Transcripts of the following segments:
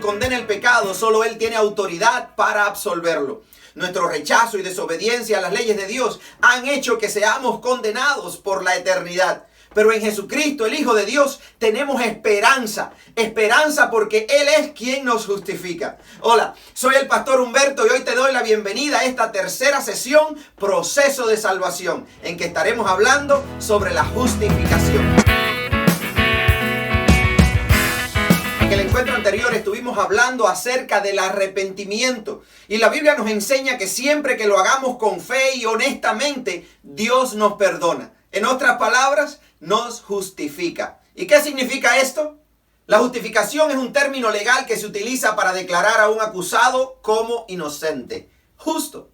condena el pecado, solo Él tiene autoridad para absolverlo. Nuestro rechazo y desobediencia a las leyes de Dios han hecho que seamos condenados por la eternidad. Pero en Jesucristo, el Hijo de Dios, tenemos esperanza. Esperanza porque Él es quien nos justifica. Hola, soy el pastor Humberto y hoy te doy la bienvenida a esta tercera sesión, Proceso de Salvación, en que estaremos hablando sobre la justificación. En el encuentro anterior estuvimos hablando acerca del arrepentimiento. Y la Biblia nos enseña que siempre que lo hagamos con fe y honestamente, Dios nos perdona. En otras palabras, nos justifica. ¿Y qué significa esto? La justificación es un término legal que se utiliza para declarar a un acusado como inocente, justo.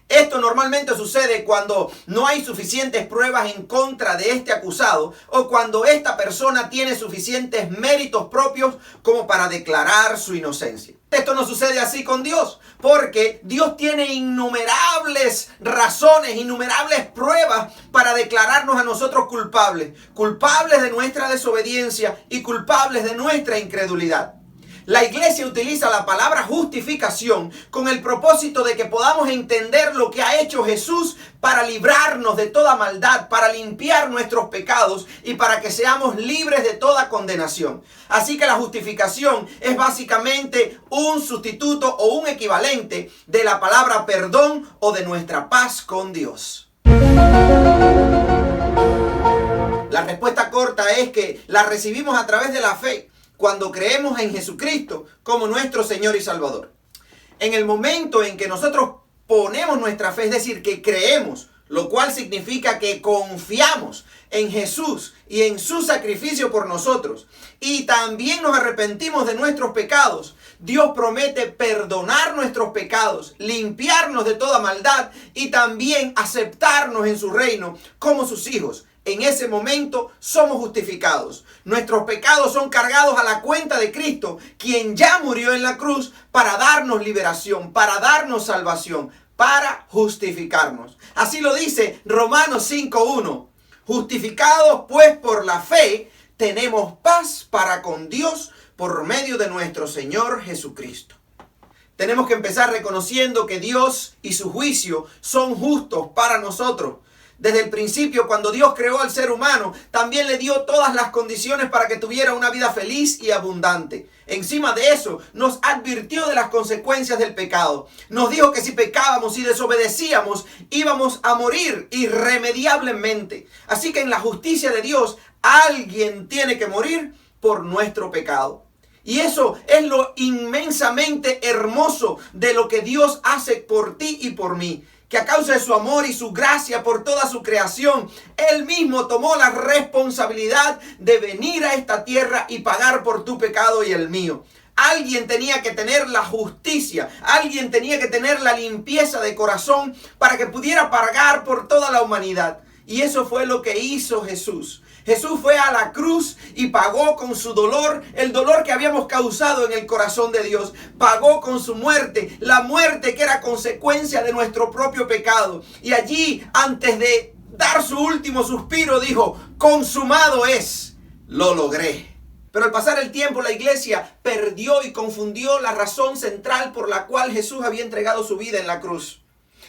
Esto normalmente sucede cuando no hay suficientes pruebas en contra de este acusado o cuando esta persona tiene suficientes méritos propios como para declarar su inocencia. Esto no sucede así con Dios, porque Dios tiene innumerables razones, innumerables pruebas para declararnos a nosotros culpables. Culpables de nuestra desobediencia y culpables de nuestra incredulidad. La iglesia utiliza la palabra justificación con el propósito de que podamos entender lo que ha hecho Jesús para librarnos de toda maldad, para limpiar nuestros pecados y para que seamos libres de toda condenación. Así que la justificación es básicamente un sustituto o un equivalente de la palabra perdón o de nuestra paz con Dios. La respuesta corta es que la recibimos a través de la fe, cuando creemos en Jesucristo como nuestro Señor y Salvador. En el momento en que nosotros ponemos nuestra fe, es decir, que creemos, lo cual significa que confiamos en Jesús y en su sacrificio por nosotros, y también nos arrepentimos de nuestros pecados, Dios promete perdonar nuestros pecados, limpiarnos de toda maldad y también aceptarnos en su reino como sus hijos. En ese momento somos justificados. Nuestros pecados son cargados a la cuenta de Cristo, quien ya murió en la cruz para darnos liberación, para darnos salvación, para justificarnos. Así lo dice Romanos 5:1. Justificados pues por la fe, tenemos paz para con Dios por medio de nuestro Señor Jesucristo. Tenemos que empezar reconociendo que Dios y su juicio son justos para nosotros. Desde el principio, cuando Dios creó al ser humano, también le dio todas las condiciones para que tuviera una vida feliz y abundante. Encima de eso, nos advirtió de las consecuencias del pecado. Nos dijo que si pecábamos y desobedecíamos, íbamos a morir irremediablemente. Así que en la justicia de Dios, alguien tiene que morir por nuestro pecado. Y eso es lo inmensamente hermoso de lo que Dios hace por ti y por mí. Que a causa de su amor y su gracia por toda su creación, Él mismo tomó la responsabilidad de venir a esta tierra y pagar por tu pecado y el mío. Alguien tenía que tener la justicia, alguien tenía que tener la limpieza de corazón para que pudiera pagar por toda la humanidad. Y eso fue lo que hizo Jesús. Jesús fue a la cruz y pagó con su dolor el dolor que habíamos causado en el corazón de Dios. Pagó con su muerte, la muerte que era consecuencia de nuestro propio pecado. Y allí, antes de dar su último suspiro, dijo: consumado es, lo logré. Pero al pasar el tiempo, la iglesia perdió y confundió la razón central por la cual Jesús había entregado su vida en la cruz.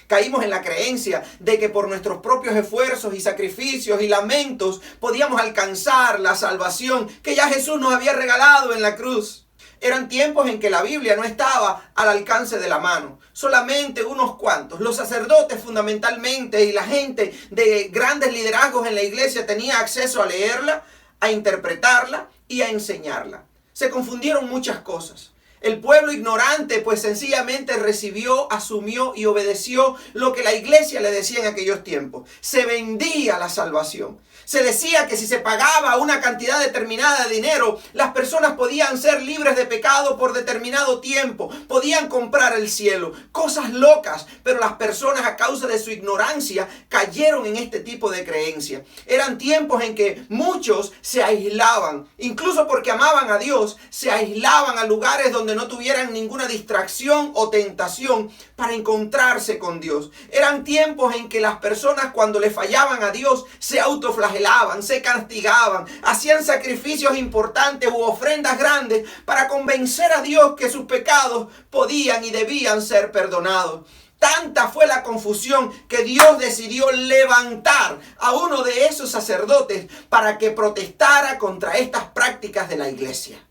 Caímos en la creencia de que por nuestros propios esfuerzos y sacrificios y lamentos podíamos alcanzar la salvación que ya Jesús nos había regalado en la cruz. Eran tiempos en que la Biblia no estaba al alcance de la mano. Solamente unos cuantos, los sacerdotes fundamentalmente y la gente de grandes liderazgos en la iglesia tenía acceso a leerla, a interpretarla y a enseñarla. Se confundieron muchas cosas. El pueblo ignorante pues sencillamente recibió, asumió y obedeció lo que la iglesia le decía en aquellos tiempos. Se vendía la salvación. Se decía que si se pagaba una cantidad determinada de dinero, las personas podían ser libres de pecado por determinado tiempo. Podían comprar el cielo. Cosas locas, pero las personas a causa de su ignorancia cayeron en este tipo de creencia. Eran tiempos en que muchos se aislaban, incluso porque amaban a Dios, se aislaban a lugares donde donde no tuvieran ninguna distracción o tentación para encontrarse con Dios. Eran tiempos en que las personas, cuando le fallaban a Dios, se autoflagelaban, se castigaban, hacían sacrificios importantes u ofrendas grandes para convencer a Dios que sus pecados podían y debían ser perdonados. Tanta fue la confusión que Dios decidió levantar a uno de esos sacerdotes para que protestara contra estas prácticas de la iglesia.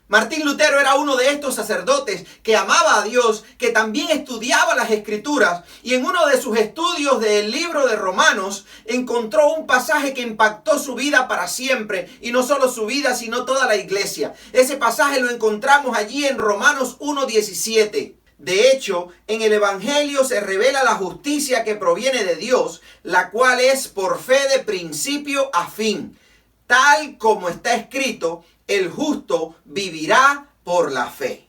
Martín Lutero era uno de estos sacerdotes que amaba a Dios, que también estudiaba las Escrituras, y en uno de sus estudios del libro de Romanos encontró un pasaje que impactó su vida para siempre, y no solo su vida, sino toda la iglesia. Ese pasaje lo encontramos allí en Romanos 1:17. De hecho, en el Evangelio se revela la justicia que proviene de Dios, la cual es por fe de principio a fin. Tal como está escrito, el justo vivirá por la fe.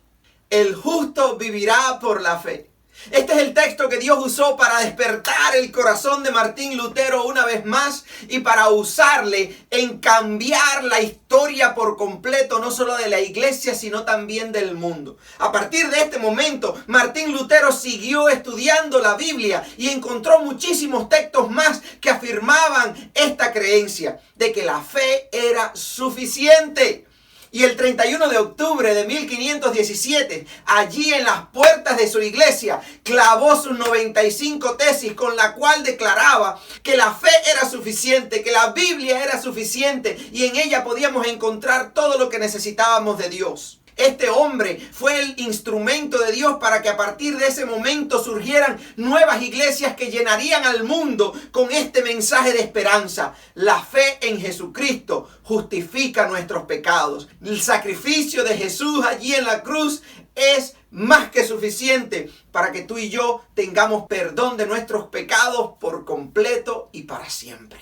El justo vivirá por la fe. Este es el texto que Dios usó para despertar el corazón de Martín Lutero una vez más y para usarle en cambiar la historia por completo, no solo de la iglesia, sino también del mundo. A partir de este momento, Martín Lutero siguió estudiando la Biblia y encontró muchísimos textos más que afirmaban esta creencia de que la fe era suficiente. Y el 31 de octubre de 1517, allí en las puertas de su iglesia, clavó sus 95 tesis con la cual declaraba que la fe era suficiente, que la Biblia era suficiente y en ella podíamos encontrar todo lo que necesitábamos de Dios. Este hombre fue el instrumento de Dios para que a partir de ese momento surgieran nuevas iglesias que llenarían al mundo con este mensaje de esperanza. La fe en Jesucristo justifica nuestros pecados. El sacrificio de Jesús allí en la cruz es más que suficiente para que tú y yo tengamos perdón de nuestros pecados por completo y para siempre.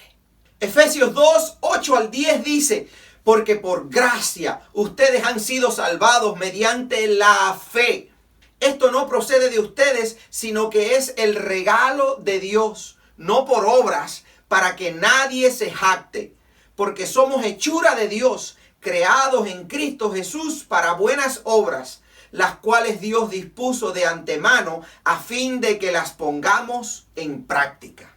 Efesios 2:8-10 dice: porque por gracia ustedes han sido salvados mediante la fe. Esto no procede de ustedes, sino que es el regalo de Dios, no por obras, para que nadie se jacte. Porque somos hechura de Dios, creados en Cristo Jesús para buenas obras, las cuales Dios dispuso de antemano a fin de que las pongamos en práctica.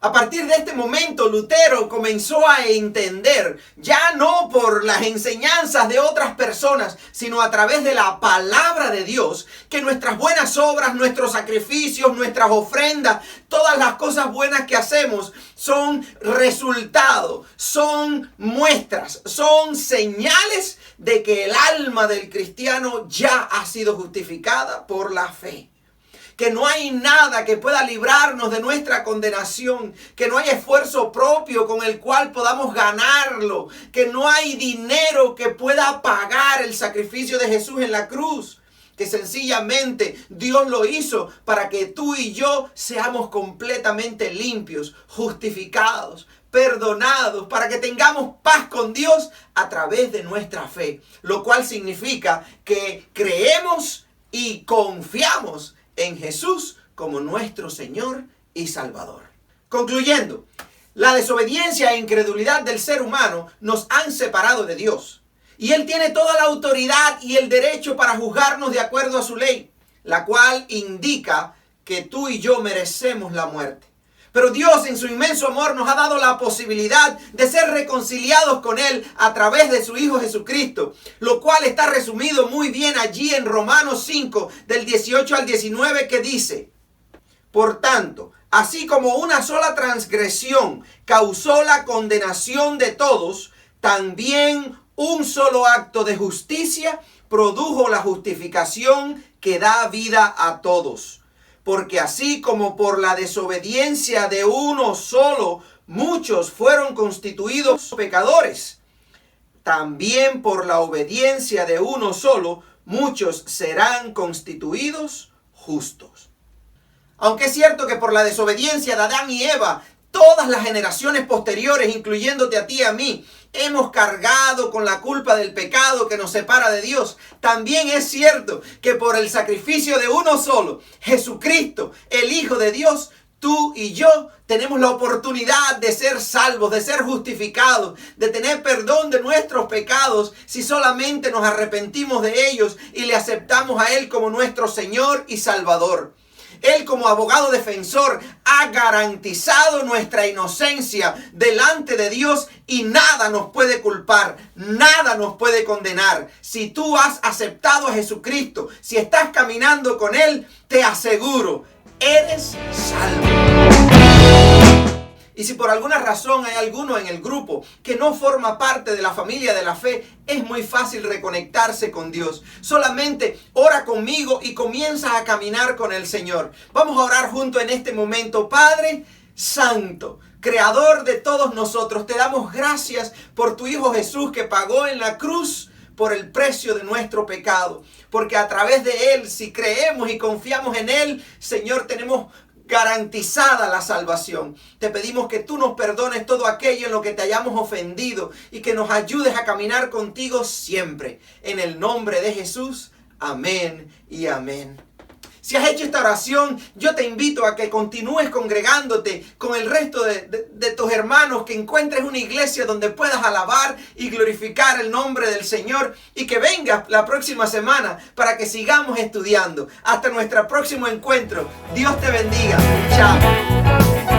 A partir de este momento, Lutero comenzó a entender, ya no por las enseñanzas de otras personas, sino a través de la palabra de Dios, que nuestras buenas obras, nuestros sacrificios, nuestras ofrendas, todas las cosas buenas que hacemos son resultado, son muestras, son señales de que el alma del cristiano ya ha sido justificada por la fe. Que no hay nada que pueda librarnos de nuestra condenación, que no hay esfuerzo propio con el cual podamos ganarlo, que no hay dinero que pueda pagar el sacrificio de Jesús en la cruz, que sencillamente Dios lo hizo para que tú y yo seamos completamente limpios, justificados, perdonados, para que tengamos paz con Dios a través de nuestra fe, lo cual significa que creemos y confiamos en Jesús como nuestro Señor y Salvador. Concluyendo, la desobediencia e incredulidad del ser humano nos han separado de Dios. Y Él tiene toda la autoridad y el derecho para juzgarnos de acuerdo a su ley, la cual indica que tú y yo merecemos la muerte. Pero Dios en su inmenso amor nos ha dado la posibilidad de ser reconciliados con Él a través de su Hijo Jesucristo, lo cual está resumido muy bien allí en Romanos 5, del 18 al 19, que dice: por tanto, así como una sola transgresión causó la condenación de todos, también un solo acto de justicia produjo la justificación que da vida a todos. Porque así como por la desobediencia de uno solo muchos fueron constituidos pecadores, también por la obediencia de uno solo muchos serán constituidos justos. Aunque es cierto que por la desobediencia de Adán y Eva, todas las generaciones posteriores, incluyéndote a ti y a mí, hemos cargado con la culpa del pecado que nos separa de Dios. También es cierto que por el sacrificio de uno solo, Jesucristo, el Hijo de Dios, Tú y yo tenemos la oportunidad de ser salvos, de ser justificados, de tener perdón de nuestros pecados si solamente nos arrepentimos de ellos y le aceptamos a Él como nuestro Señor y Salvador. Él, como abogado defensor, ha garantizado nuestra inocencia delante de Dios y nada nos puede culpar, nada nos puede condenar. Si tú has aceptado a Jesucristo, si estás caminando con Él, te aseguro, eres salvo. Y si por alguna razón hay alguno en el grupo que no forma parte de la familia de la fe, es muy fácil reconectarse con Dios. Solamente ora conmigo y comienza a caminar con el Señor. Vamos a orar juntos en este momento. Padre Santo, Creador de todos nosotros, te damos gracias por tu Hijo Jesús que pagó en la cruz por el precio de nuestro pecado. Porque a través de Él, si creemos y confiamos en Él, Señor, tenemos garantizada la salvación. Te pedimos que tú nos perdones todo aquello en lo que te hayamos ofendido y que nos ayudes a caminar contigo siempre. En el nombre de Jesús, amén y amén. Si has hecho esta oración, yo te invito a que continúes congregándote con el resto de tus hermanos, que encuentres una iglesia donde puedas alabar y glorificar el nombre del Señor y que vengas la próxima semana para que sigamos estudiando. Hasta nuestro próximo encuentro. Dios te bendiga. Chao.